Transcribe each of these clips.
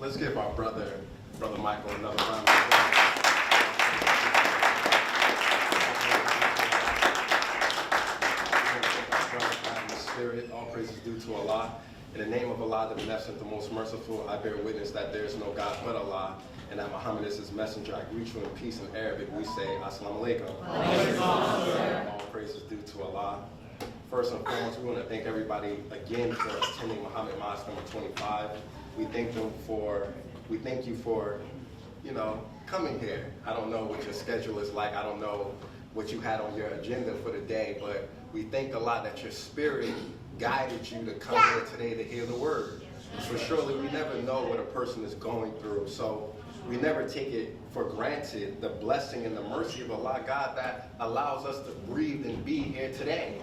Let's give our brother Michael, another round of applause. Spirit, all praises due to Allah. In the name of Allah, the Beneficent, the Most Merciful, I bear witness that there is no God but Allah, and that Muhammad is his messenger. I greet you in peace. In Arabic, we say, Assalamu alaikum. All praises due to Allah. First and foremost, we want to thank everybody again for attending Muhammad Mosque number 25. We thank you for, coming here. I don't know what your schedule is like. I don't know what you had on your agenda for the day, but we thank Allah that your spirit guided you to come here today to hear the word. So surely we never know what a person is going through. So we never take it for granted, the blessing and the mercy of Allah, God, that allows us to breathe and be here today.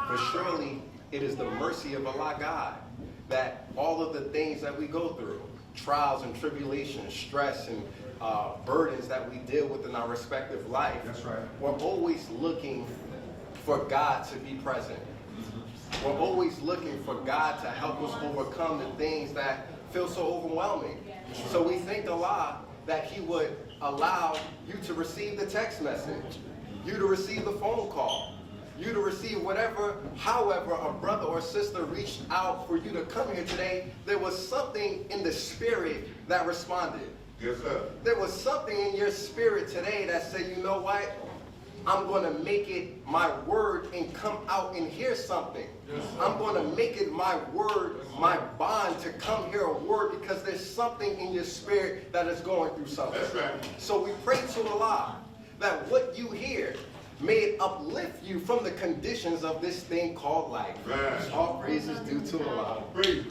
For surely it is the mercy of Allah, God, that all of the things that we go through, trials and tribulations, stress and burdens that we deal with in our respective life, that's right. We're always looking for God to be present. We're always looking for God to help us overcome the things that feel so overwhelming. So we thank Allah that He would allow you to receive the text message, you to receive the phone call, you to receive whatever, however a brother or sister reached out for you to come here today. There was something in the spirit that responded. Yes, sir. There was something in your spirit today that said, you know what? I'm going to make it my word and come out and hear something. Yes, I'm going to make it my word, my bond to come hear a word, because there's something in your spirit that is going through something. That's right. So we pray to Allah that what you hear may it uplift you from the conditions of this thing called life. Right. All praises due to Allah. Praise.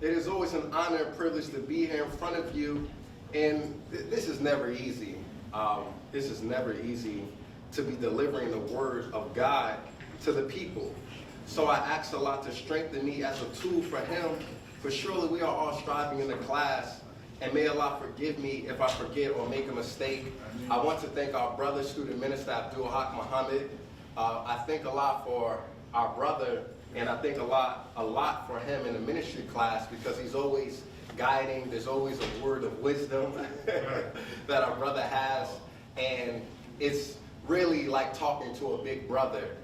It is always an honor and privilege to be here in front of you, and this is never easy. This is never easy to be delivering the word of God to the people. So I ask Allah to strengthen me as a tool for Him, for surely we are all striving in the class, and may Allah forgive me if I forget or make a mistake. I want to thank our brother, student minister Abdul Haq Muhammad. I thank Allah for our brother, and I think a lot for him in the ministry class, because he's always guiding. There's always a word of wisdom that our brother has, and it's really like talking to a big brother.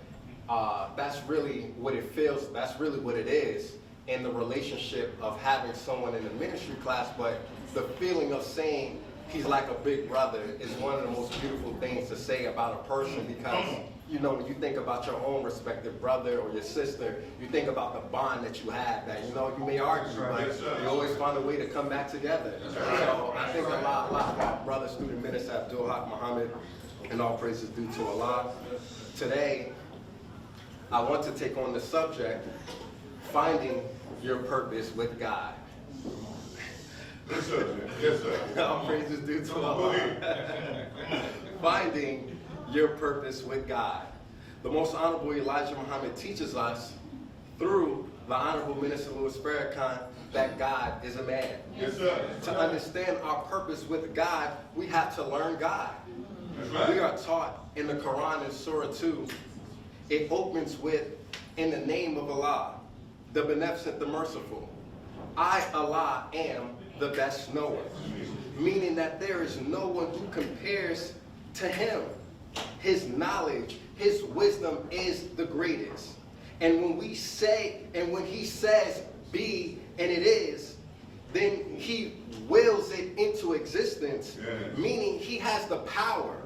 That's really what it feels. That's really what it is in the relationship of having someone in the ministry class. But the feeling of saying he's like a big brother is one of the most beautiful things to say about a person, because when you think about your own respective brother or your sister, you think about the bond that you have, that, you may argue, but you always find a way to come back together. So I think a lot about brother, student minister Abdul Haq Muhammad, and all praises due to Allah. Today, I want to take on the subject, finding your purpose with God. Yes, sir. Yes, sir. All praises due to Allah. Finding your purpose with God. The Most Honorable Elijah Muhammad teaches us through the Honorable Minister Louis Farrakhan that God is a man. Yes, sir. To understand our purpose with God, we have to learn God. That's right. We are taught in the Quran in Surah 2. It opens with, in the name of Allah, the Beneficent, the Merciful. I, Allah, am the best knower. Meaning that there is no one who compares to Him. His knowledge, His wisdom is the greatest. And when we say, and when He says be, and it is, then He wills it into existence, meaning He has the power.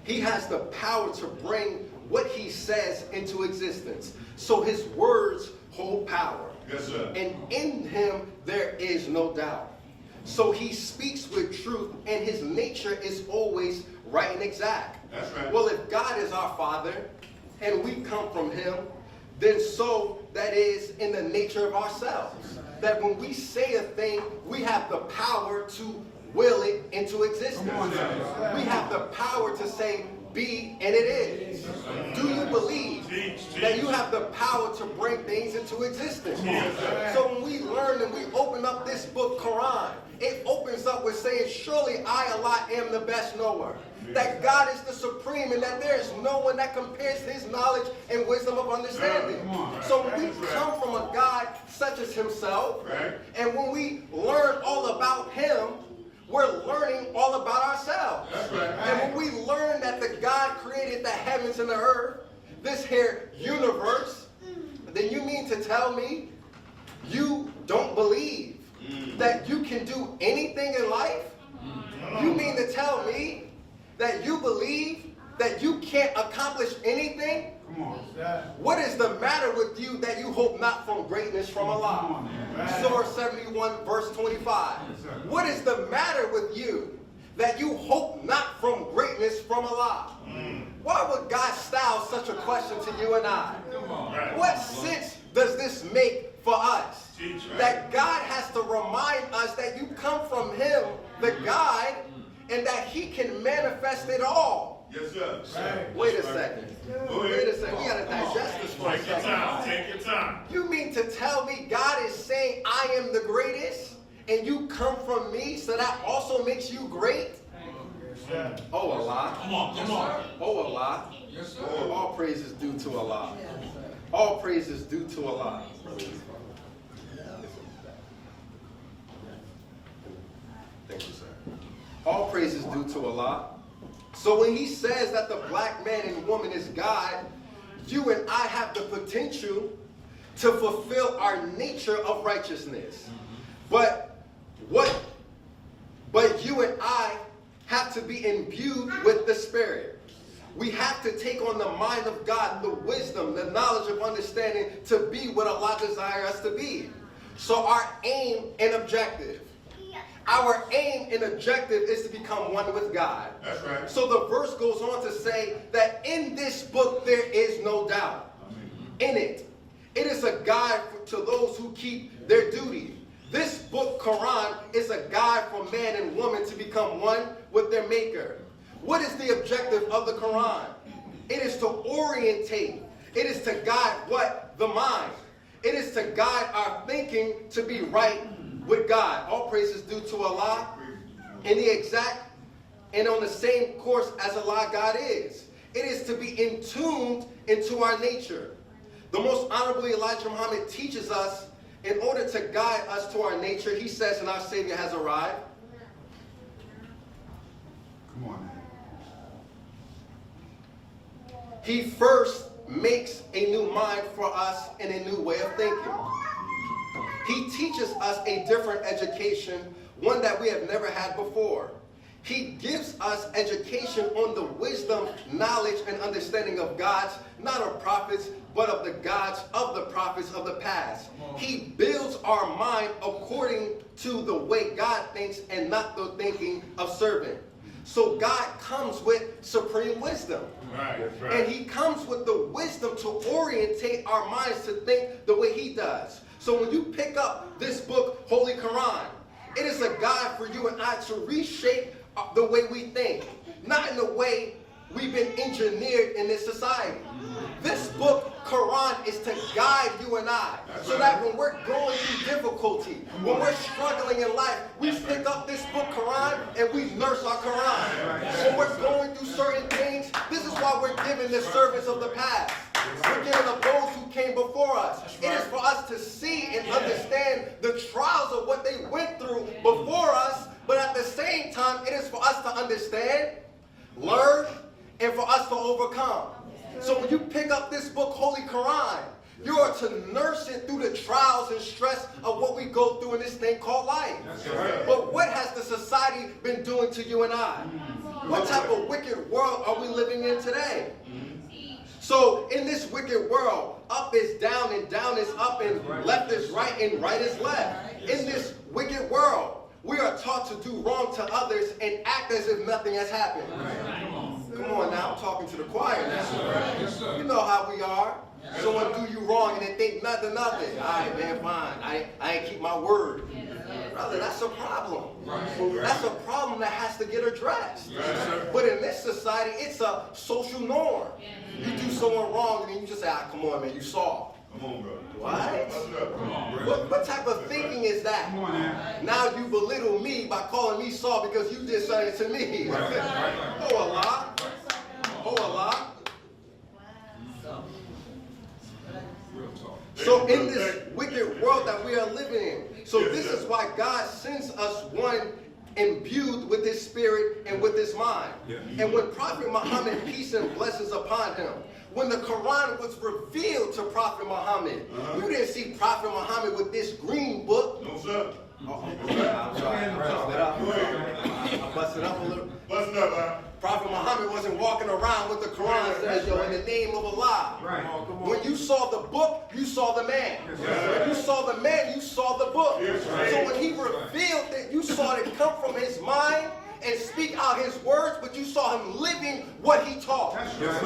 He has the power to bring what He says into existence. So His words hold power. Yes, sir. And in Him there is no doubt. So He speaks with truth, and His nature is always right and exact. That's right. Well, if God is our Father and we come from Him, then so that is in the nature of ourselves. That when we say a thing, we have the power to will it into existence. We have the power to say be, and it is. Do you believe that you have the power to bring things into existence. So when we learn and we open up this book, Quran, it opens up with saying, surely I, Allah, am the best knower. That God is the supreme and that there is no one that compares his knowledge and wisdom of understanding. So when we come from a God such as himself, and when we learn all about him, we're learning all about ourselves. And when we learn that the God created the heavens and the earth, this here universe, then you mean to tell me you don't believe that you can do anything in life? You mean to tell me that you believe that you can't accomplish anything? Come on. What is the matter with you that you hope not from greatness from Allah? Surah 71 verse 25. What is the matter with you that you hope not from greatness from Allah? Why would God style such a question to you and I? What sense does this make for us? That God has to remind us that you come from him, the God, and that he can manifest it all. Yes, sir. Wait a second. Wait a second. We got to digest this for a second. Take your time. You mean to tell me God is saying I am the greatest and you come from me, so that also makes you great? Oh, Allah. Come on. Oh, Allah. Yes, sir. Oh, all praise is due to Allah. All praise is due to Allah. Thank you, sir. All praise is due to Allah. So when he says that the black man and woman is God, you and I have the potential to fulfill our nature of righteousness. But you and I have to be imbued with the Spirit. We have to take on the mind of God, the wisdom, the knowledge of understanding to be what Allah desires us to be. So our aim and objective. Our aim and objective is to become one with God. That's right. So the verse goes on to say that in this book there is no doubt. In it. It is a guide to those who keep their duty. This book, Quran, is a guide for man and woman to become one with their maker. What is the objective of the Quran? It is to orientate. It is to guide what? The mind. It is to guide our thinking to be right with God. All praise is due to Allah in the exact and on the same course as Allah God is. It is to be in tuned into our nature. The most honorable Elijah Muhammad teaches us in order to guide us to our nature, he says, and our Savior has arrived. Come on now. He first makes a new mind for us and a new way of thinking. He teaches us a different education, one that we have never had before. He gives us education on the wisdom, knowledge, and understanding of God's, not of prophets, but of the gods of the prophets of the past. He builds our mind according to the way God thinks and not the thinking of servant. So God comes with supreme wisdom. Right. And he comes with the wisdom to orientate our minds to think the way he does. So when you pick up this book, Holy Quran, it is a guide for you and I to reshape the way we think, not in the way we've been engineered in this society. This book, Quran, is to guide you and I, so that when we're going through difficulty, when we're struggling in life, we pick up this book, Quran, and we nurse our Quran. When we're going through certain things, this is why we're given the servants of the past. We're given of those who came before us. It is for us to see and understand the trials of what they went through before us, but at the same time, it is for us to understand, learn, and for us to overcome. So when you pick up this book, Holy Quran, you are to nurse it through the trials and stress of what we go through in this thing called life. But what has the society been doing to you and I? What type of wicked world are we living in today? So in this wicked world, up is down and down is up and left is right and right is left. In this wicked world, we are taught to do wrong to others and act as if nothing has happened. Come on now, I'm talking to the choir now. You know how we are. Someone do you wrong and they think nothing of it. All right, man, fine. I ain't keep my word. Brother, that's a problem. That's a problem that has to get addressed. But in this society, it's a social norm. You do someone wrong and then you just say, come on, man, you saw. Come on, bro. What? What type of thinking is that? Come on now. Now you belittle me by calling me Saul because you did something to me. Oh, Allah. Oh, Allah. So in this wicked world that we are living in, so this is why God sends us one imbued with his spirit and with his mind. And when Prophet Muhammad, peace and blessings upon him, when the Quran was revealed to Prophet Muhammad, you didn't see Prophet Muhammad with this green book. No, sir. I'm sorry, I busted up a little. Bust it up, man. Prophet Muhammad wasn't walking around with the Quran says, yo, in the name of Allah. Right. When you saw the book, you saw the man. When you saw the man, you saw the book. So when he revealed that, you saw it come from his mind and speak out his words, but you saw him living what he taught.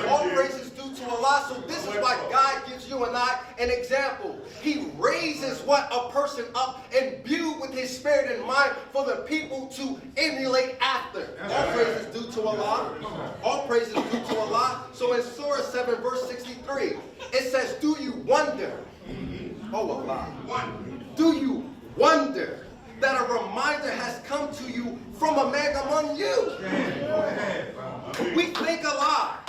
All praises due to Allah. So this is why God gives you and I an example. He raises what a person up imbued with his spirit and mind for the people to emulate after. All praises due to Allah. All praises due to Allah. So in Surah 7 verse 63, it says, do you wonder? Oh Allah. Do you wonder that a reminder has come to you from a man among you? We thank Allah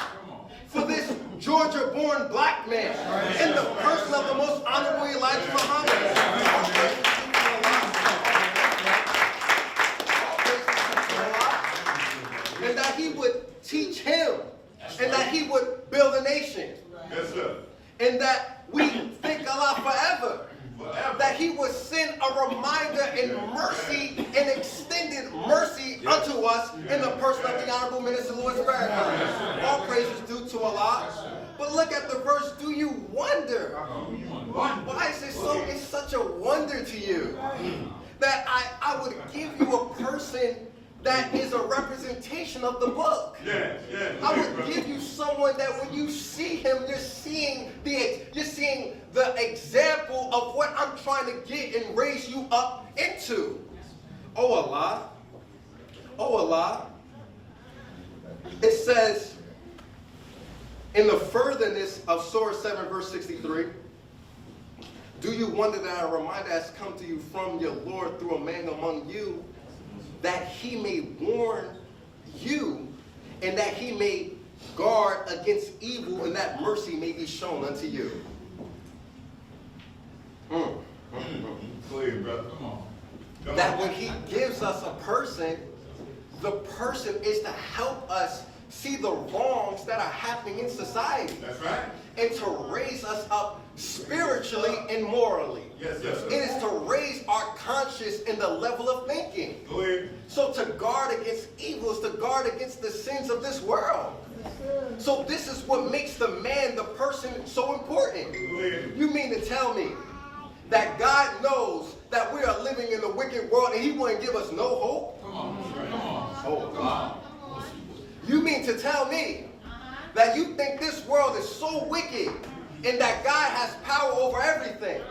for this Georgia-born black man in the person of the most honorable Elijah Muhammad. And that he would teach him, and that he would build a nation. Yes, sir. And that we thank Allah forever. That he would send a reminder and mercy and extended mercy unto us in the person of the Honorable Minister Louis Farrakhan. All praises due to Allah. But look at the verse, do you wonder? Why is it so? It's such a wonder to you that I would give you a person that is a representation of the book. I would give you someone that when you see him, you're seeing the example of what I'm trying to get and raise you up into. Oh Allah. Oh Allah. It says in the furtherness of Surah 7 verse 63, do you wonder that a reminder has come to you from your Lord through a man among you, that he may warn you, and that he may guard against evil, and that mercy may be shown unto you. Clear, brother. Come on. That when he gives us a person, the person is to help us see the wrongs that are happening in society. That's right. And to raise us up spiritually and morally. Yes, yes, sir. It is to raise our conscience in the level of thinking. Go ahead. So to guard against evil is to guard against the sins of this world. So this is what makes the man, the person, so important. Go ahead. You mean to tell me that God knows that we are living in a wicked world and he wouldn't give us no hope? Come on. Oh God. You mean to tell me that you think this world is so wicked and that God has power over everything,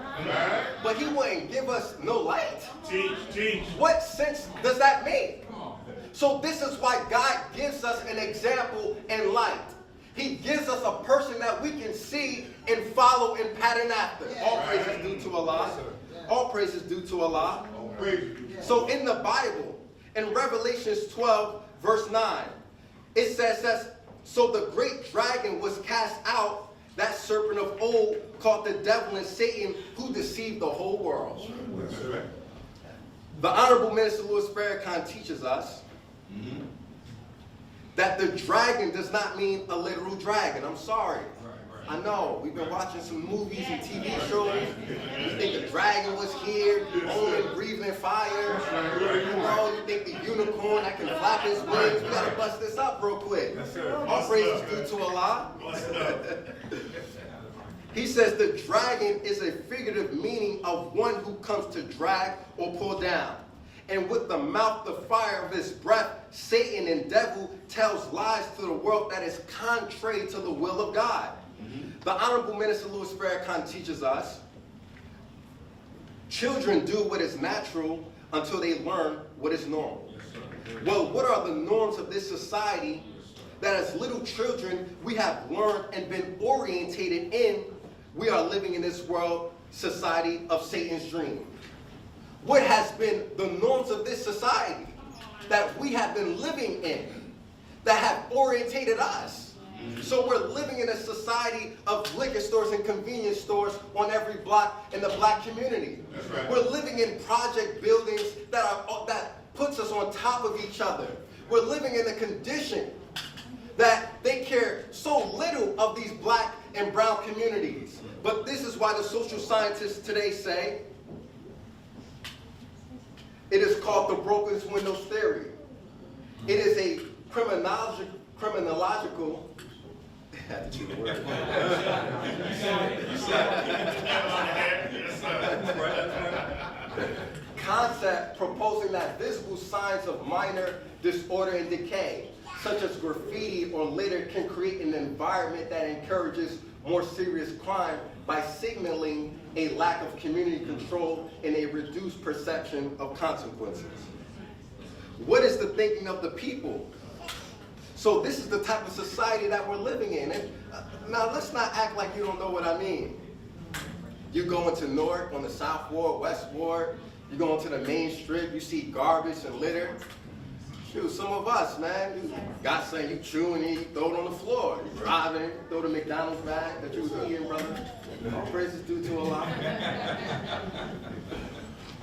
but he wouldn't give us no light? Teach. What sense does that make? So this is why God gives us an example and light. He gives us a person that we can see and follow and pattern after. All praises due to Allah. All praises due to Allah. So in the Bible, in Revelations 12, verse 9, it says that, so the great dragon was cast out, that serpent of old, called the devil and Satan, who deceived the whole world. The Honorable Minister Louis Farrakhan teaches us that the dragon does not mean a literal dragon. I'm sorry. I know, we've been watching some movies and TV shows. You think the dragon was here, only breathing fire. You know, you think the unicorn that can flap his wings. We gotta bust this up real quick. All praises due to Allah. He says the dragon is a figurative meaning of one who comes to drag or pull down. And with the mouth, the fire of his breath, Satan and devil tells lies to the world that is contrary to the will of God. The Honorable Minister Louis Farrakhan teaches us, children do what is natural until they learn what is normal. Well, what are the norms of this society that as little children we have learned and been orientated in? We are living in this world, society of Satan's dream. What has been the norms of this society that we have been living in that have orientated us? So we're living in a society of liquor stores and convenience stores on every block in the black community. That's right. We're living in project buildings that puts us on top of each other. We're living in a condition that they care so little of these black and brown communities. But this is why the social scientists today say it is called the broken windows theory. It is a criminological had to choose a word. Concept proposing that visible signs of minor disorder and decay, such as graffiti or litter, can create an environment that encourages more serious crime by signaling a lack of community control and a reduced perception of consequences. What is the thinking of the people? So this is the type of society that we're living in. And now let's not act like you don't know what I mean. You go into Newark on the South Ward, West Ward, you go into the main strip, you see garbage and litter. Shoot, some of us, man, you got something, you chewing it, you throw it on the floor. You driving, throw the McDonald's bag that you was eating, brother. All praises due to Allah.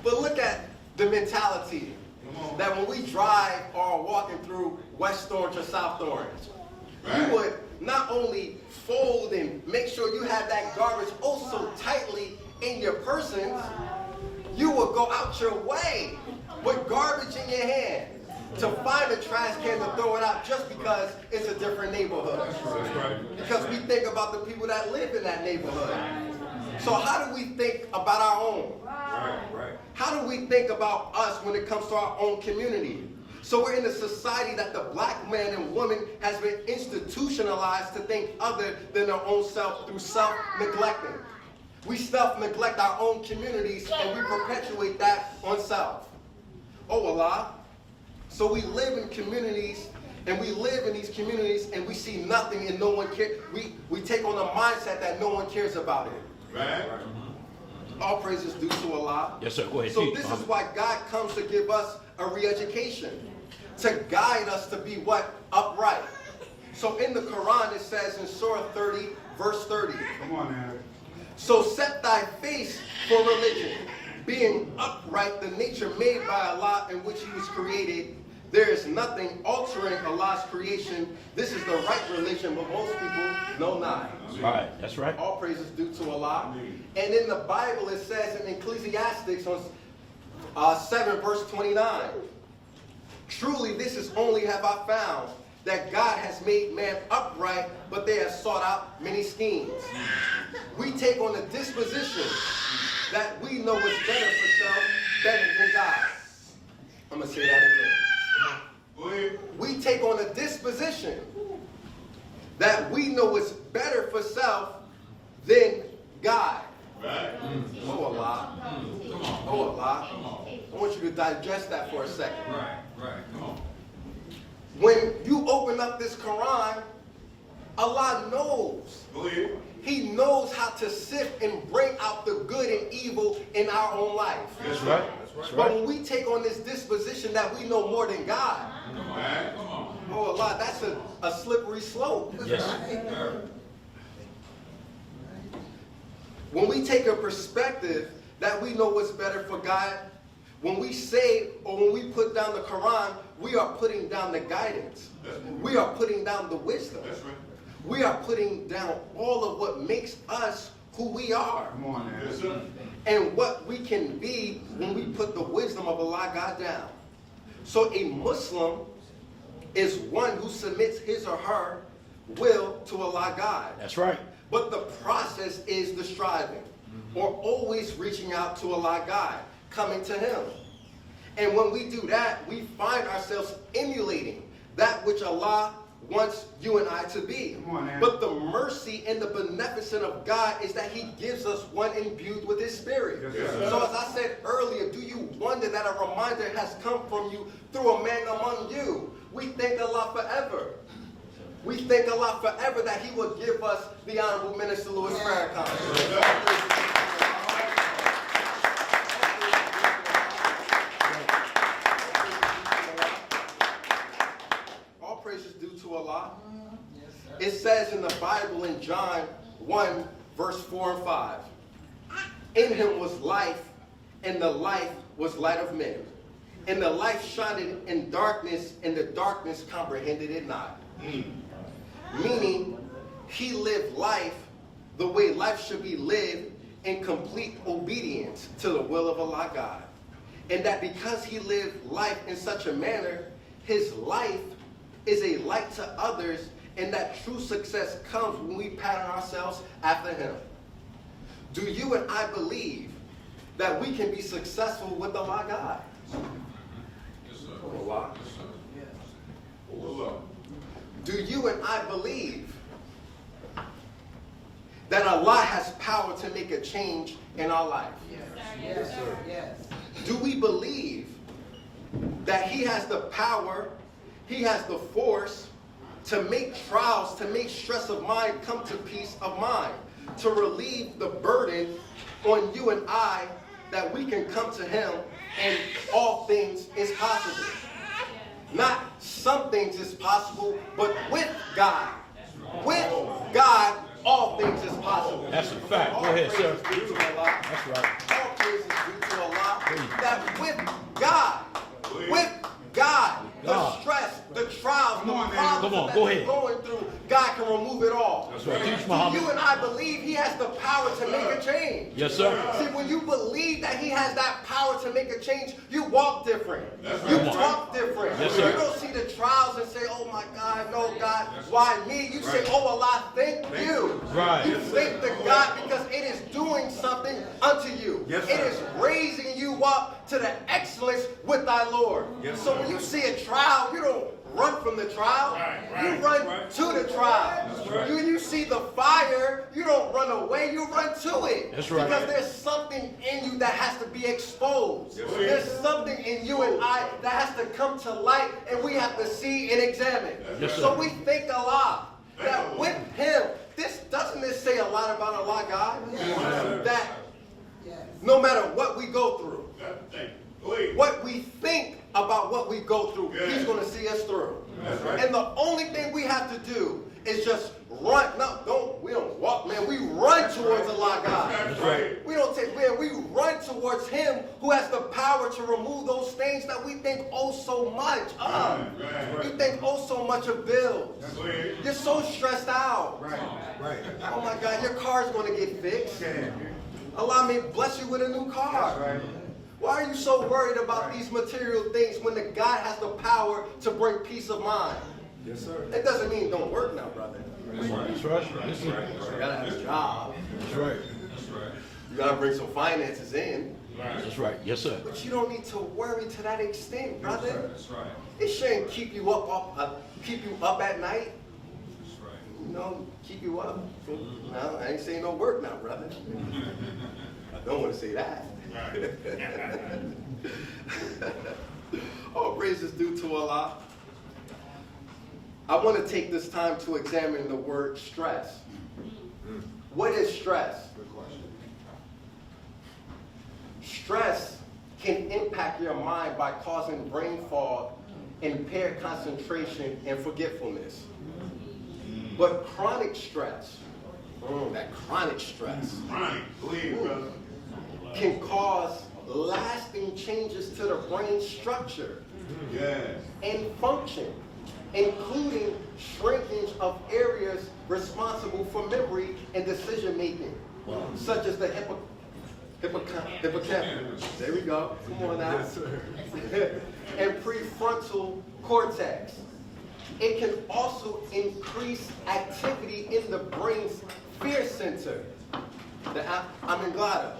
But look at the mentality that when we drive or are walking through West Orange or South Orange, you would not only fold and make sure you have that garbage oh so tightly in your person, you would go out your way with garbage in your hand to find a trash can to throw it out just because it's a different neighborhood. Because we think about the people that live in that neighborhood. So how do we think about our own? How do we think about us when it comes to our own community? So we're in a society that the black man and woman has been institutionalized to think other than their own self through self-neglecting. We self-neglect our own communities and we perpetuate that on self. Oh Allah. So we live in communities and we live in these communities and we see nothing and no one cares. We take on a mindset that no one cares about it. Right. All praises due to Allah. Yes, sir. Go ahead. So this is why God comes to give us a re-education, to guide us to be what? Upright. So in the Quran it says in Surah 30, verse 30. Come on now. So set thy face for religion, being upright, the nature made by Allah in which He was created. There is nothing altering Allah's creation. This is the right religion, but most people know not. Right, that's right. All praises due to Allah. And in the Bible it says in Ecclesiastes on 7 verse 29, truly this is only have I found, that God has made man upright, but they have sought out many schemes. We take on the disposition that we know is better for self, better than God. I'm going to say that again. We take on a disposition that we know is better for self than God. Right. Oh Allah. Oh Allah. I want you to digest that for a second. Right. Come on. When you open up this Quran, Allah knows. Go ahead. He knows how to sift and bring out the good and evil in our own life. That's right. But when we take on this disposition that we know more than God, Right. oh Allah, that's a slippery slope. Yes. When we take a perspective that we know what's better for God, when we say or when we put down the Quran, we are putting down the guidance. We are putting down the wisdom. That's right. We are putting down all of what makes us who we are. Come on now. Yes, sir. And what we can be when we put the wisdom of Allah God down. So a Muslim is one who submits his or her will to Allah God. That's right. But the process is the striving, or always reaching out to Allah God, coming to Him. And when we do that, we find ourselves emulating that which Allah wants you and I to be. Come on, man. But the mercy and the beneficence of God is that he gives us one imbued with his spirit. Yes, sir. So as I said earlier, do you wonder that a reminder has come from you through a man among you? We thank Allah forever. We thank Allah forever that he will give us the Honorable Minister Louis Farrakhan. All praise is due to Allah. It says in the Bible in John 1, verse 4 and 5, in him was life, and the life was light of men. And the light shined in darkness, and the darkness comprehended it not. Meaning, he lived life the way life should be lived in complete obedience to the will of Allah God. And that because he lived life in such a manner, his life is a light to others, and that true success comes when we pattern ourselves after him. Do you and I believe that we can be successful with Allah God? Yes, sir. Allah. Yes, sir. Allah. Do you and I believe that Allah has power to make a change in our life? Yes, sir. Yes. Do we believe that he has the power, he has the force to make trials, to make stress of mind come to peace of mind, to relieve the burden on you and I, that we can come to him and all things is possible? Not some things is possible, but with God. With God, all things is possible. That's a fact. Go ahead, sir. That's right. All praise is due to Allah. That with God, the stress, the trials, the problems that we're going through, God can remove it all. That's right. Teach Do Muhammad. you and I believe he has the power to make a change? Yes, sir. See, when you believe that he has that power to make a change, you walk different. That's You right. talk different. Yes, sir. You don't see the trials and say, oh my God, no God, why me? You say, oh Allah, thank you. Right. You thank the God because it is doing something unto you. Yes, It sir. is raising you up to the excellence with thy Lord. Yes, So sir. when you see a trial, you don't run from the trial. You run to the trial. You see the fire, you don't run away, you run to it. That's right. Because there's something in you that has to be exposed. Yes, sir. There's something in you and I that has to come to light, and we have to see and examine. Yes, sir. So we thank Allah that with him, doesn't this say a lot about Allah God? That no matter what we go through, what we think about what we go through, he's going to see us through. That's right. And the only thing we have to do is just run. No, we don't walk, man. We run towards Allah God. That's right. We don't take, man, we run towards him who has the power to remove those things that we think oh so much of. Right. You think oh so much of bills. That's right. You're so stressed out. Right. Oh my God, your car's going to get fixed. Yeah. Allah may bless you with a new car. That's right. Why are you so worried about these material things when the God has the power to bring peace of mind? Yes, sir. It doesn't mean it don't work now, brother. That's right. Yes, sir. You gotta have a job. That's right. That's right. You gotta bring some finances in. That's right. Yes, sir. But you don't need to worry to that extent, brother. That's right. It shouldn't keep you up at night. That's right. You know, keep you up. No, I ain't saying no work now, brother. I don't want to say that. All praise is due to Allah. I want to take this time to examine the word stress. What is stress? Good question. Stress can impact your mind by causing brain fog, impaired concentration, and forgetfulness. But chronic stress, that chronic stress, Right. Believe, brother. can cause lasting changes to the brain structure Yes. and function, including shrinkage of areas responsible for memory and decision making, such as the hippocampus. There we go. Come on now. Yes, sir. And prefrontal cortex. It can also increase activity in the brain's fear center, the amygdala.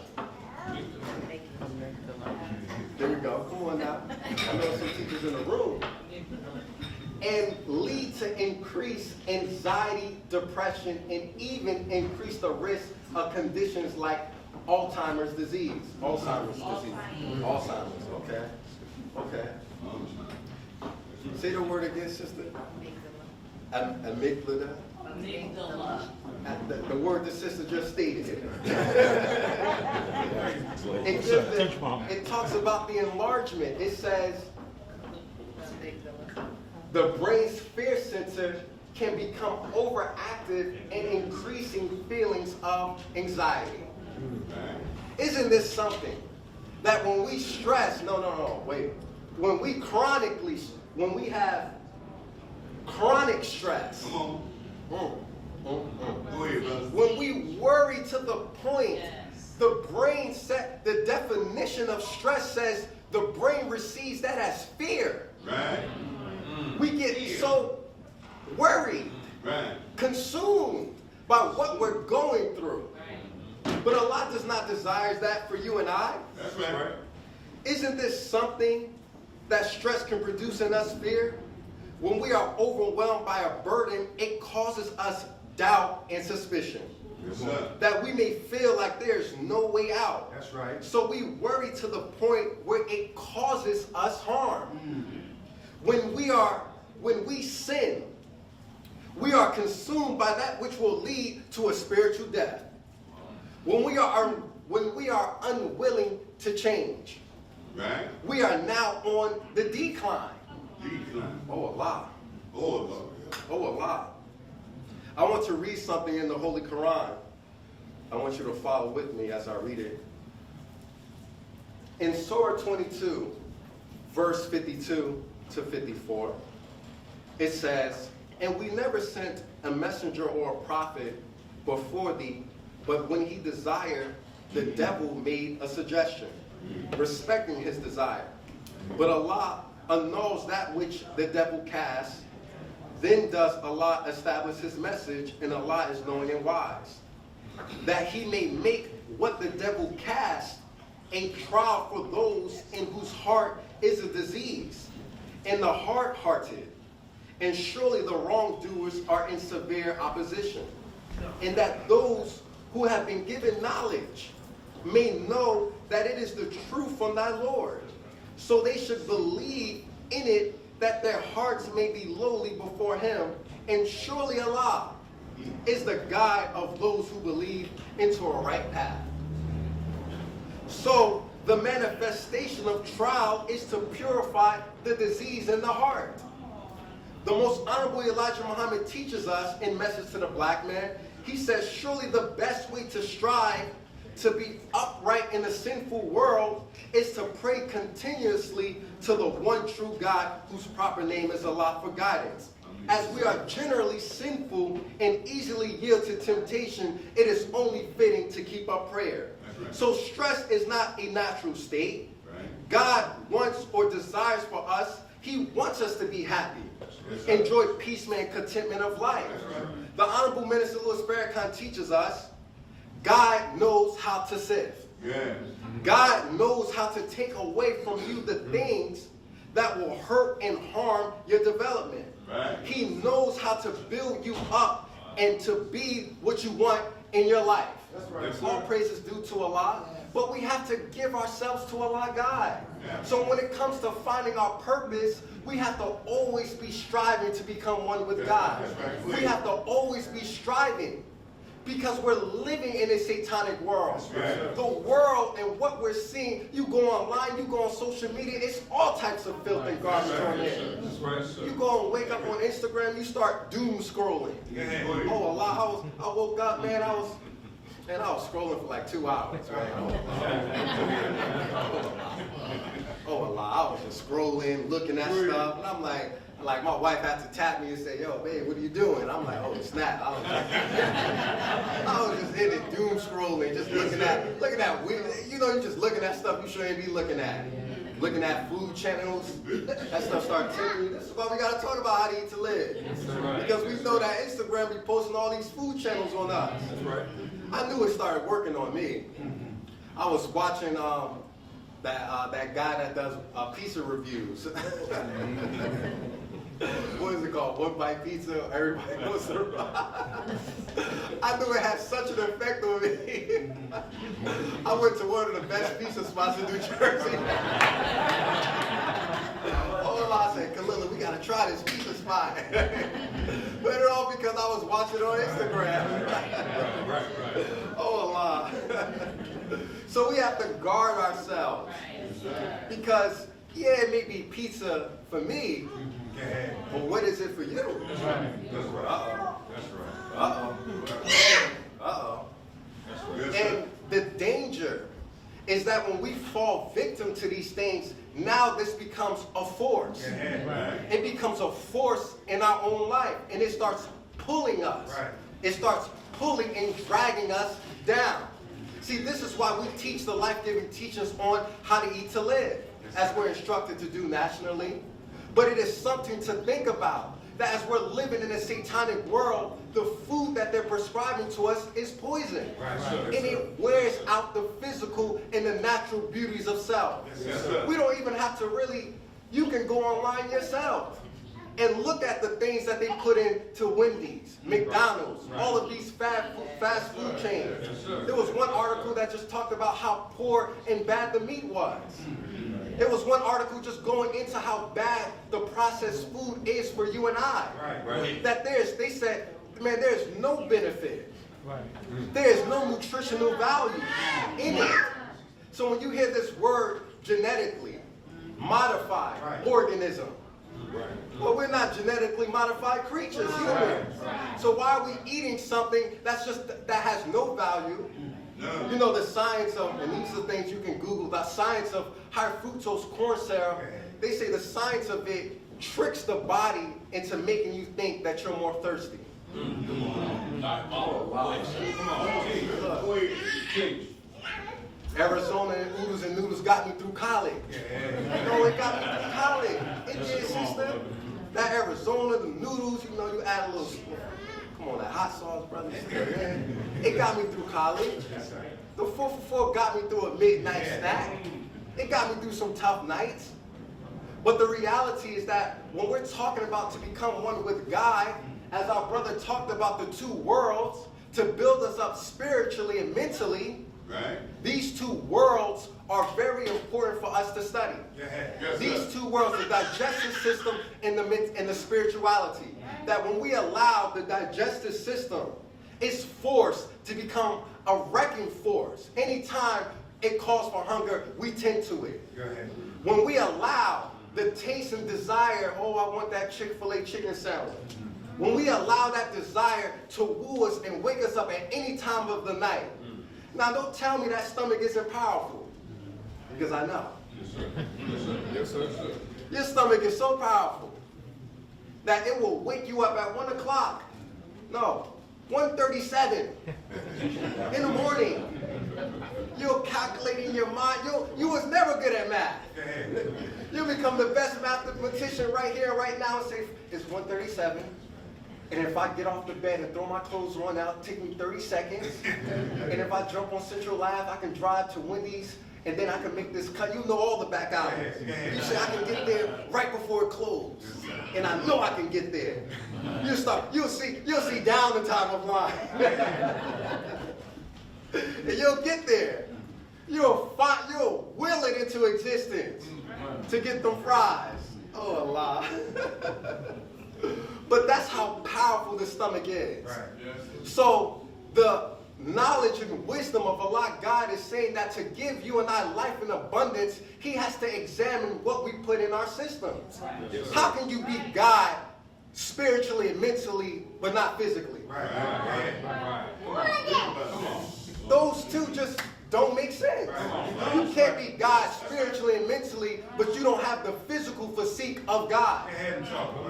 There we go. Come on now. I know some teachers in the room. And lead to increased anxiety, depression, and even increase the risk of conditions like Alzheimer's disease. Alzheimer's disease. Alzheimer's, okay. Okay. Say the word again, sister. Amygdala. Amygdala. The word the sister just stated. Yes, sir. Teach, Mama. It talks about the enlargement. It says Amygdala. the brain's fear center can become overactive and increasing feelings of anxiety. Isn't this something that when we stress, wait. When we have chronic stress, Come on. Go ahead, brother. when we worry to the point, Yes. the brain the definition of stress says the brain receives that as fear. Right. We get so worried, Right. consumed by what we're going through. But Allah does not desire that for you and I. That's right. Isn't this something that stress can produce in us fear? When we are overwhelmed by a burden, it causes us doubt and suspicion. Yes, sir. That we may feel like there's no way out. That's right. So we worry to the point where it causes us harm. When we sin, we are consumed by that which will lead to a spiritual death. When we are unwilling to change, Right. we are now on the decline. Decline. Oh Allah. Oh, Lord. Oh Allah. I want to read something in the Holy Quran. I want you to follow with me as I read it. In Surah 22, verse 52 to 54, it says, "And we never sent a messenger or a prophet before thee, but when he desired, the devil made a suggestion, respecting his desire. But Allah annuls that which the devil casts. Then does Allah establish his message, and Allah is knowing and wise, that he may make what the devil casts a trial for those in whose heart is a disease, and the hard-hearted. And surely the wrongdoers are in severe opposition, and that those who have been given knowledge may know that it is the truth from thy Lord. So they should believe in it, that their hearts may be lowly before him. And surely Allah is the guide of those who believe into a right path." So the manifestation of trial is to purify the disease in the heart. The most honorable Elijah Muhammad teaches us in Message to the Black Man, he says, surely the best way to strive to be upright in a sinful world is to pray continuously to the one true God whose proper name is Allah for guidance. As we are generally sinful and easily yield to temptation, it is only fitting to keep up prayer. Right. So stress is not a natural state. Right. God wants or desires for us, he wants us to be happy. Yes, sir. Enjoy peace and contentment of life. That's right. The Honorable Minister Louis Farrakhan teaches us, God knows how to sift. Yes. God knows how to take away from you the things that will hurt and harm your development. Right. He knows how to build you up and to be what you want in your life. That's right. Yes, sir. All praise is due to Allah, but we have to give ourselves to Allah God. Yeah. So when it comes to finding our purpose, we have to always be striving to become one with God. That's right. We have to always be striving, because we're living in a satanic world. That's right. The world and what we're seeing, you go online, you go on social media, it's all types of filth and garbage on there. That's right, sir. You go and wake up on Instagram, you start doom scrolling. Yeah. Oh Allah, I woke up, man, I was scrolling for like 2 hours, man. Oh Allah, I was just scrolling, looking at stuff, and I'm like my wife had to tap me and say, yo, babe, what are you doing? I'm like, oh, snap. I was just in it, doom scrolling, just looking at, you know, you're just looking at stuff you shouldn't be looking at. Looking at food channels, that stuff started tickling you. This is why we got to talk about how to eat to live. Because we know that Instagram be posting all these food channels on us. That's right. I knew it started working on me. I was watching that guy that does pizza reviews. What is it called? One bite pizza, everybody goes to the I knew it had such an effect on me. I went to one of the best pizza spots in New Jersey. I said, Kalila, we gotta try this pizza spot. But it all because I was watching on Instagram. Right. Oh, Allah. So we have to guard ourselves. Because, yeah, it may be pizza for me, but what is it for you? That's right. Uh-oh. That's right. Uh-oh. Uh-oh. That's right. And the danger is that when we fall victim to these things, now this becomes a force. It becomes a force in our own life, and it starts pulling us. It starts pulling and dragging us down. See, this is why we teach the life-giving teachings on how to eat to live, as we're instructed to do nationally. But it is something to think about, that as we're living in a satanic world, the food that they're prescribing to us is poison. And it wears out the physical and the natural beauties of self. We don't even have to really, you can go online yourself and look at the things that they put into Wendy's, McDonald's, all of these fast food chains. There was one article that just talked about how poor and bad the meat was. There was one article just going into how bad the processed food is for you and I. That they said, man, there's no benefit. There's no nutritional value in it. So when you hear this word genetically modified organism, well, we're not genetically modified creatures, humans. So why are we eating something that has no value? You know, the science of, and these are things you can Google, the science of high fructose corn syrup. They say the science of it tricks the body into making you think that you're more thirsty. Arizona and oodles and noodles got me through college. You know, it got me through college. It did, sister. That Arizona, the noodles, you know, you add a little, come on, that hot sauce, brother. It got me through college. The 4 for 4 got me through a midnight snack. It got me through some tough nights. But the reality is that when we're talking about to become one with God, as our brother talked about the two worlds, to build us up spiritually and mentally, these two worlds are very important for us to study. These two worlds, the digestive system and the spirituality. That when we allow the digestive system, it's forced to become a wrecking force. Anytime it calls for hunger, we tend to it. When we allow the taste and desire, oh, I want that Chick-fil-A chicken sandwich. When we allow that desire to woo us and wake us up at any time of the night. Now, don't tell me that stomach isn't powerful, because I know. Yes, sir. Your stomach is so powerful that it will wake you up at 1 o'clock. No, 1:37 in the morning. You'll calculate in your mind. You was never good at math. You'll become the best mathematician right here, right now, and say, it's 1:37. And if I get off the bed and throw my clothes on, that'll take me 30 seconds. And if I jump on Central Ave, I can drive to Wendy's, and then I can make this cut. You know all the back alleys. You say I can get there right before it closes. And I know I can get there. You'll see down the time of line. And you'll get there. You'll will it into existence to get them fries. Oh, Allah. But that's how powerful the stomach is. So the knowledge and wisdom of Allah, God is saying that to give you and I life in abundance, He has to examine what we put in our systems. How can you be God spiritually and mentally, but not physically? Those two just don't make sense. You can't be God spiritually and mentally, but you don't have the physical physique of God.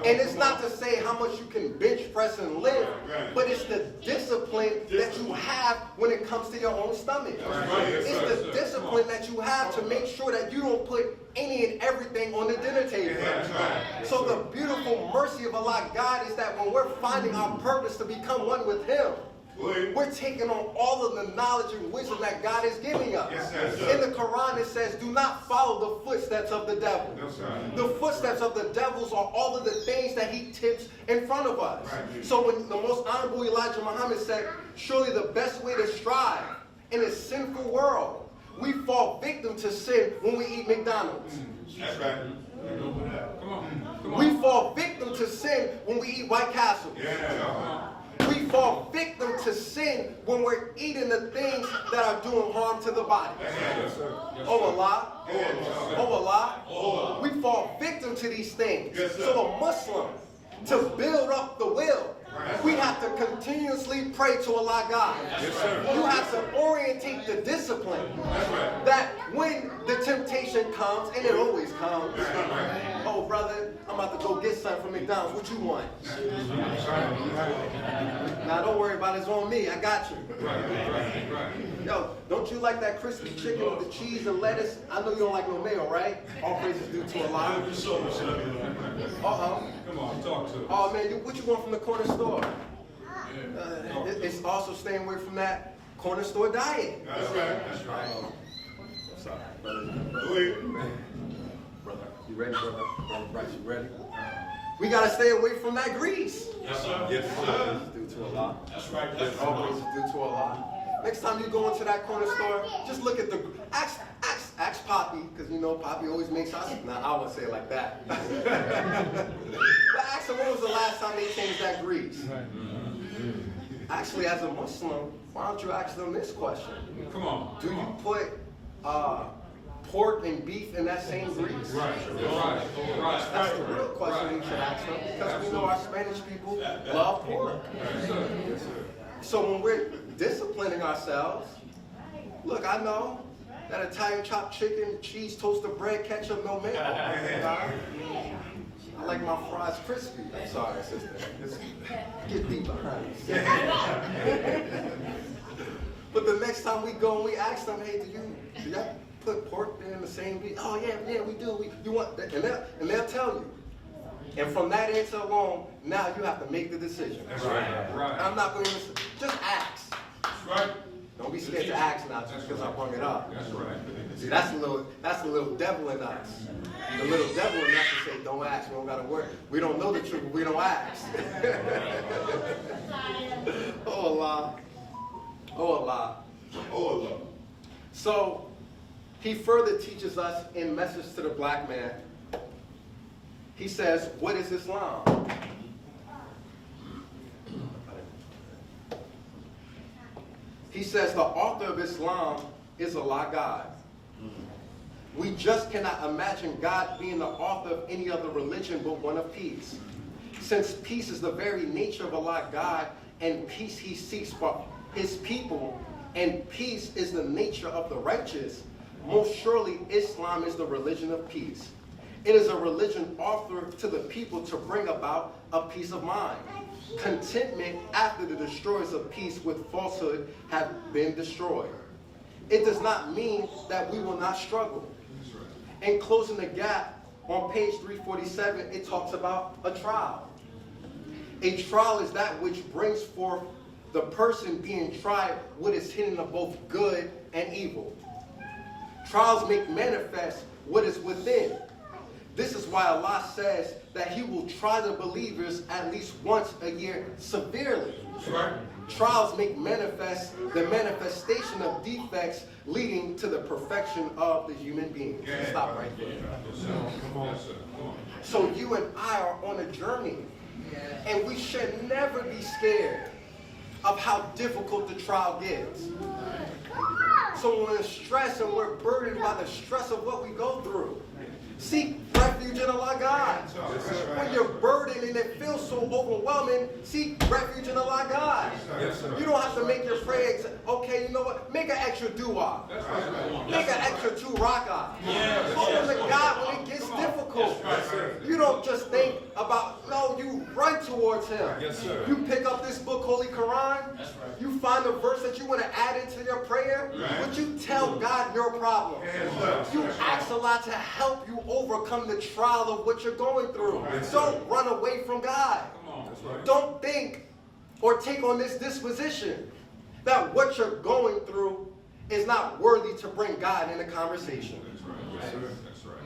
And it's not to say how much you can bench press and lift, but it's the discipline that you have when it comes to your own stomach. It's the discipline that you have to make sure that you don't put any and everything on the dinner table. So the beautiful mercy of Allah, God, is that when we're finding our purpose to become one with Him, We're taking on all of the knowledge and wisdom that God is giving us. Yes, sir. In the Quran, it says, do not follow the footsteps of the devil. Yes, sir. The footsteps of the devils are all of the things that he tips in front of us. Right. So when the most honorable Elijah Muhammad said, surely the best way to strive in a sinful world, we fall victim to sin when we eat McDonald's. That's right. Come on. We fall victim to sin when we eat White Castle. Yeah. We fall victim to sin when we're eating the things that are doing harm to the body. Yes, sir. Oh Allah. Oh Allah. We fall victim to these things. Yes, sir. So a Muslim, to build up the will, we have to continuously pray to Allah God. Yes, sir. You have to orientate the discipline that when the temptation comes, and it always comes, oh brother, I'm about to go get something from McDonald's. What you want? Now don't worry about it. It's on me. I got you. Yo, don't you like that crispy chicken with the cheese and lettuce? I know you don't like no mayo, right? All praises due to Allah. Uh-oh. Come on, talk to us. Oh man, what you want from the corner store? It's also staying away from that corner store diet. That's right. That's right. Sorry, brother. Brother, you ready, brother? Brother Bryce, you ready? We gotta stay away from that grease. Yes, sir. Yes, All sir. praises due to Allah. That's right. All praises due to Allah. Next time you go into that corner store, just look at the ask Poppy, because you know Poppy always makes us. Nah, I won't say it like that. But ask her when was the last time they changed that grease. Actually, as a Muslim, why don't you ask them this question? Come on. Do you put pork and beef in that same grease? Right. That's the real question we should ask them, because we know our Spanish people love pork. So when we're disciplining ourselves, look, I know that Italian chopped chicken, cheese, toasted bread, ketchup, no mayo. I like my fries crispy. I'm sorry, sister. Get deep behind us. But the next time we go and we ask them, hey, do y'all put pork there in the same beef? Oh yeah, we do. You want that? And they'll tell you. And from that answer alone, now you have to make the decision. That's right. I'm not going to just ask. That's right. Don't be scared to ask now just because I brought it up. That's right. See, that's the little devil in us. The little devil in us to say, don't ask, we don't got to worry. We don't know the truth, but we don't ask. Oh Allah. Oh Allah. Oh, Allah. So, he further teaches us in Message to the Black Man. He says, what is Islam? He says the author of Islam is Allah God. We just cannot imagine God being the author of any other religion but one of peace. Since peace is the very nature of Allah God, and peace he seeks for his people, and peace is the nature of the righteous, most surely Islam is the religion of peace. It is a religion offered to the people to bring about a peace of mind. Contentment after the destroyers of peace with falsehood have been destroyed. It does not mean that we will not struggle. In Closing the Gap, on page 347, it talks about a trial. A trial is that which brings forth the person being tried what is hidden of both good and evil. Trials make manifest what is within. This is why Allah says that he will try the believers at least once a year severely. Right. Trials make manifest the manifestation of defects leading to the perfection of the human being. Yeah. Stop right there. Yes, sir. Yes, sir. Come on. So you and I are on a journey, and we should never be scared of how difficult the trial gets. So when we're stressed and we're burdened by the stress of what we go through, seek refuge in Allah God. When you're burdened and it feels so overwhelming, seek refuge in Allah God. Yes, sir. You don't have to make your prayer, okay, you know what? Make an extra dua. That's right. Make an extra 2 rak'ah. Go to God when it gets difficult. You don't just think about, no, you run towards him. Yes, sir. You pick up this book, Holy Quran. You find a verse that you want to add into your prayer. But you tell God your problem. You ask Allah to help you overcome the trial of what you're going through. Don't run away from God. Come on. That's right. Don't think, or take on this disposition that what you're going through is not worthy to bring God into conversation. That's right. Yes, sir. That's right.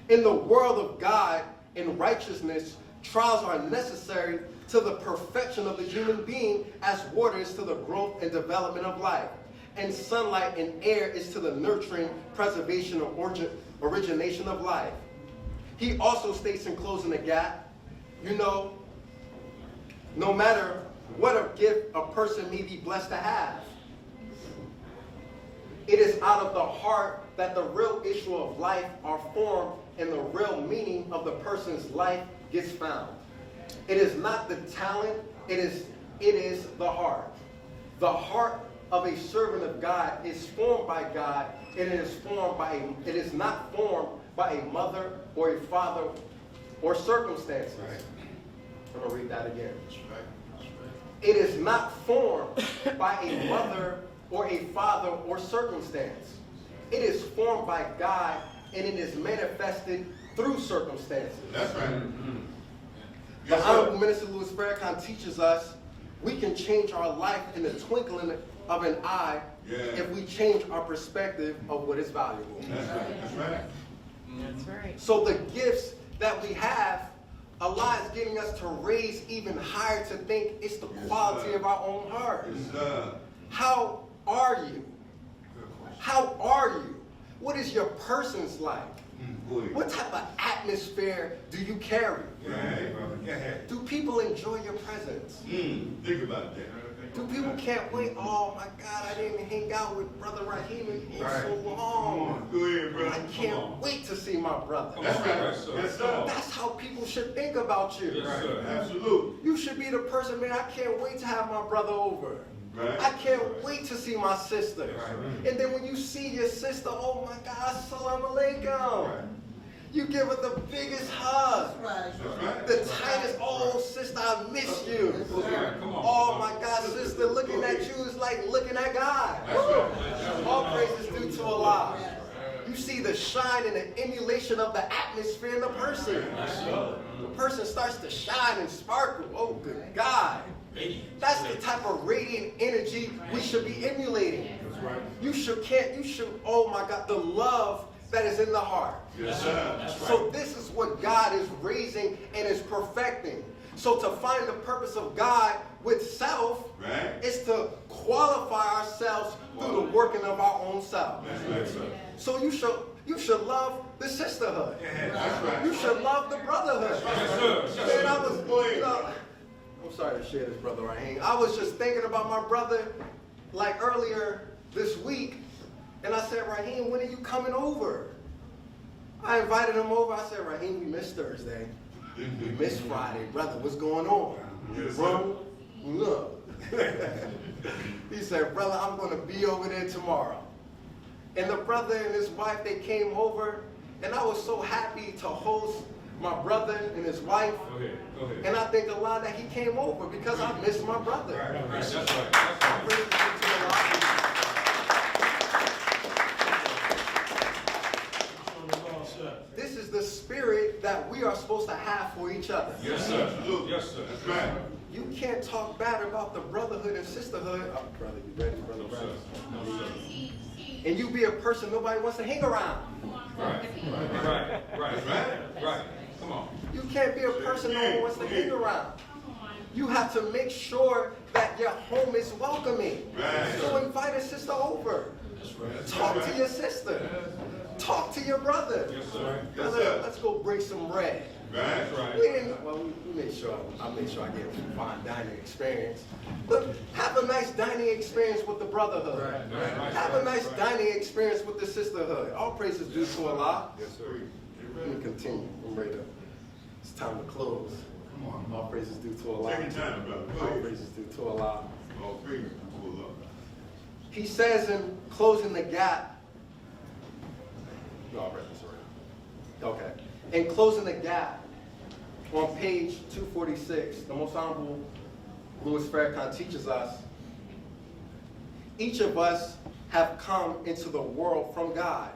In the world of God and righteousness, trials are necessary to the perfection of the human being as water is to the growth and development of life, and sunlight and air is to the nurturing, preservation, or origination of life. He also states in closing the gap, no matter what a gift a person may be blessed to have, it is out of the heart that the real issue of life are formed and the real meaning of the person's life gets found. It is not the talent, it is the heart. The heart of a servant of God is formed by God, and it is not formed by a mother or a father or circumstances. Right. I'm going to read that again. That's right. It is not formed by a mother or a father or circumstance. It is formed by God, and it is manifested through circumstances. That's right. The Yes, Honorable sir. Minister Louis Farrakhan teaches us we can change our life in the twinkling of an eye if we change our perspective of what is valuable. That's right. That's right. That's right. So the gifts that we have, Allah is getting us to raise even higher to think it's the Yes, quality sir. of our own heart. Yes, sir. How are you? Good question. How are you? What is your person's like? Boy. What type of atmosphere do you carry? Right, brother. Go ahead. Do people enjoy your presence? Think about that. Do people can't wait? Oh my God, I didn't hang out with Brother Raheem in Right. so Come long. on. Go ahead, brother. I can't wait to see my brother. That's right. Yes, sir. Yes, sir. That's how people should think about you. Yes, sir. Absolutely. You should be the person, man, I can't wait to have my brother over. Right. I can't wait to see my sister. Right. And then when you see your sister, oh my God, assalamu alaikum. Right. You give her the biggest hug. Right. That's right. The tightest, oh sister, I miss you. Come on. Oh my God, sister, looking at you is like looking at God. That's right. All praises due to Allah. You see the shine and the emulation of the atmosphere in the person. The person starts to shine and sparkle. Oh, good God. That's the type of radiant energy we should be emulating. That's right. You should, oh my God, the love that is in the heart. Yes, sir. So this is what God is raising and is perfecting. So to find the purpose of God with self Right. is to qualify ourselves through the working of our own self. That's right, sir. So you should love the sisterhood. That's right. You should love the brotherhood. Yes, sir. Yes, Man, I was, sir. I'm sorry to share this, Brother Raheem. I was just thinking about my brother like earlier this week, and I said, Raheem, when are you coming over? I invited him over. I said, Raheem, we missed Thursday. We missed Friday. Brother, what's going on? Yes, Bro, look. He said, brother, I'm going to be over there tomorrow. And the brother and his wife, they came over, and I was so happy to host my brother and his wife. Go ahead. Go ahead. And I thank Allah that he came over because I missed my brother. Right. That's right. That's right. Praise be to Allah. This is the spirit that we are supposed to have for each other. Yes, sir. Absolutely. Yes, sir. That's right. You can't talk bad about the brotherhood and sisterhood. Oh, brother, you ready, brother? No, sir. No, sir. And you be a person nobody wants to hang around. Right. Right. Right. Right. Right. Come on. You can't be a person no one wants to hang around. You have to make sure that your home is welcoming. Right. So invite a sister over. That's Talk right. to your sister. Talk to your brother. Yes, sir. Yes, Brother, sir. let's go break some bread. Right. That's right. We didn't, well, we made sure, I made sure I get a fine dining experience. But have a nice dining experience with the brotherhood. Right. Have a nice dining experience with the sisterhood. All praises due to Allah. Yes, sir. Let me continue. I'm ready to, it's time to close. Come on. All praises due to Allah. Take your time, brother. Go All ahead. praises due to Allah. All three pull up. He says in closing the gap, no, I read this already. Okay. In closing the gap, on page 246, the Most Honorable Louis Farrakhan teaches us, each of us have come into the world from God.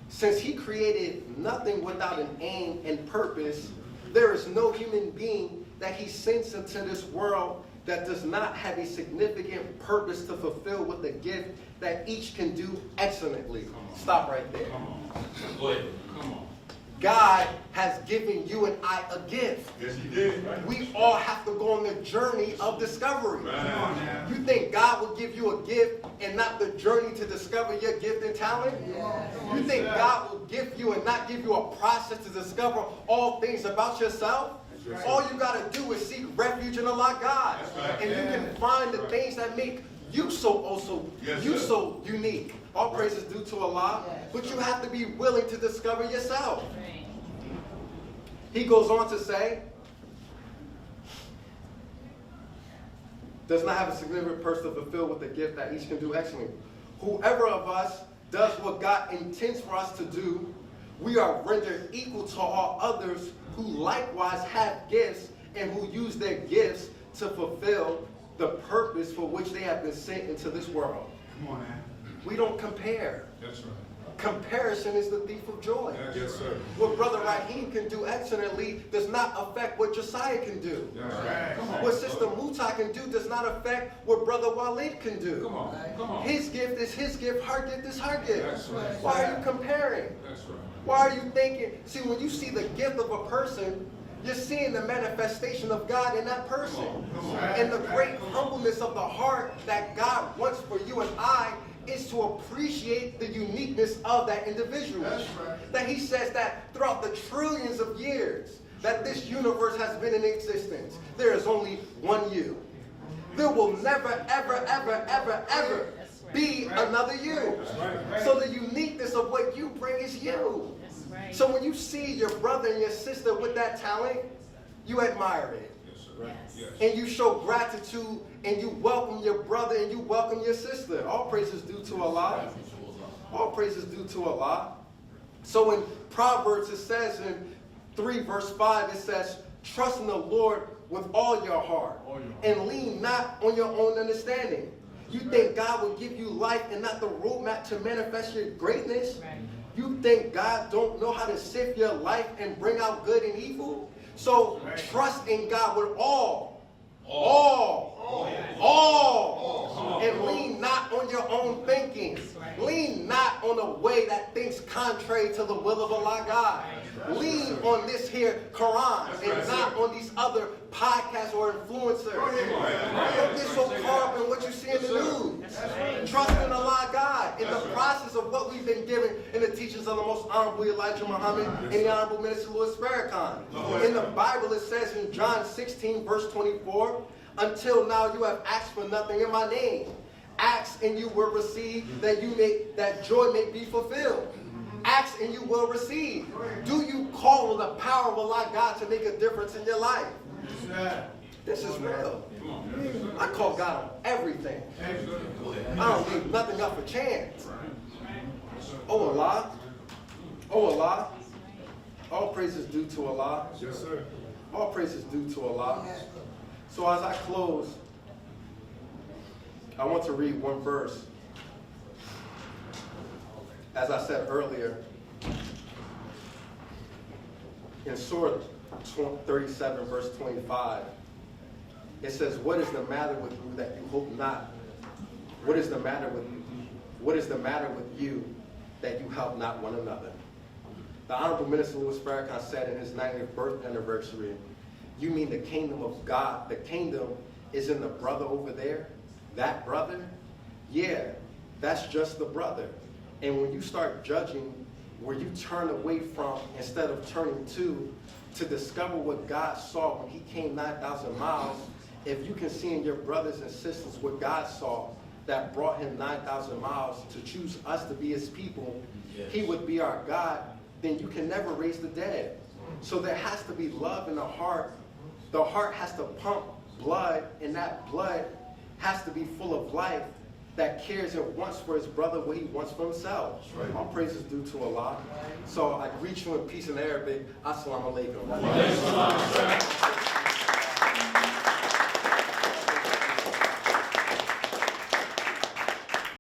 Since he created nothing without an aim and purpose, there is no human being that he sends into this world that does not have a significant purpose to fulfill with the gift that each can do excellently. Stop right there. Come on. Go ahead. Come on. God has given you and I a gift. Yes, he did. Right. We all have to go on the journey of discovery. Right. You think God will give you a gift and not the journey to discover your gift and talent? You think God will give you and not give you a process to discover all things about yourself? All you got to do is seek refuge in Allah God. And you can find the things that make you so unique. All praise is due to Allah. But you have to be willing to discover yourself. He goes on to say, does not have a significant purpose to fulfill with the gift that each can do excellently. Whoever of us does what God intends for us to do, we are rendered equal to all others who likewise have gifts and who use their gifts to fulfill the purpose for which they have been sent into this world. Come on, man. We don't compare. That's right. Comparison is the thief of joy. Yes, sir. What Brother Raheem can do excellently does not affect what Jessiah can do. That's right. Come on. What Sister Muta can do does not affect what Brother Walid can do. Come on. Come on. His gift is his gift, her gift is her gift. That's right. Why are you comparing? That's right. Why are you thinking? See, when you see the gift of a person, you're seeing the manifestation of God in that person. And the great humbleness of the heart that God wants for you and I is to appreciate the uniqueness of that individual. That he says that throughout the trillions of years that this universe has been in existence, there is only one you. There will never, ever, ever, ever, ever be another you. So the uniqueness of what you bring is you. So when you see your brother and your sister with that talent, you admire it. Yes. And you show gratitude and you welcome your brother and you welcome your sister. All praises due to Allah. All praises due to Allah. So in Proverbs it says in 3 verse 5, it says, trust in the Lord with all your heart and lean not on your own understanding. You think God will give you life and not the roadmap to manifest your greatness? You think God don't know how to sift your life and bring out good and evil? So trust in God with all, and lean not on your own thinking. Lean not on a way that thinks contrary to the will of Allah God. Lean on this here Quran and not on these other podcasts or influencers. Don't get so caught up in what you see in the news. Trust in Allah God in the process of what we've been given in the teachings of the most honorable Elijah Muhammad and the honorable Minister Louis Farrakhan. In the Bible it says in John 16 verse 24, until now you have asked for nothing in my name. Ask and you will receive, that joy may be fulfilled. Ask and you will receive. Do you call on the power of Allah God to make a difference in your life? This is real. I call God on everything. I don't leave nothing up for chance. Oh Allah. Oh Allah. All praise is due to Allah. Yes, sir. All praise is due to Allah. So as I close, I want to read one verse. As I said earlier, in Surah 37, verse 25, it says, what is the matter with you that you hope not? What is the matter with you? What is the matter with you that you help not one another? The Honorable Minister Louis Farrakhan said in his 90th birth anniversary, you mean the kingdom of God, the kingdom is in the brother over there? That brother? Yeah, that's just the brother. And when you start judging where you turn away from instead of turning to discover what God saw when he came 9,000 miles, if you can see in your brothers and sisters what God saw that brought him 9,000 miles to choose us to be his people, he would be our God, then you can never raise the dead. So there has to be love in the heart. The heart has to pump blood, and that blood has to be full of life that cares and wants for his brother what he wants for himself. All praise is due to Allah. So I greet you in peace in Arabic. Assalamu alaikum.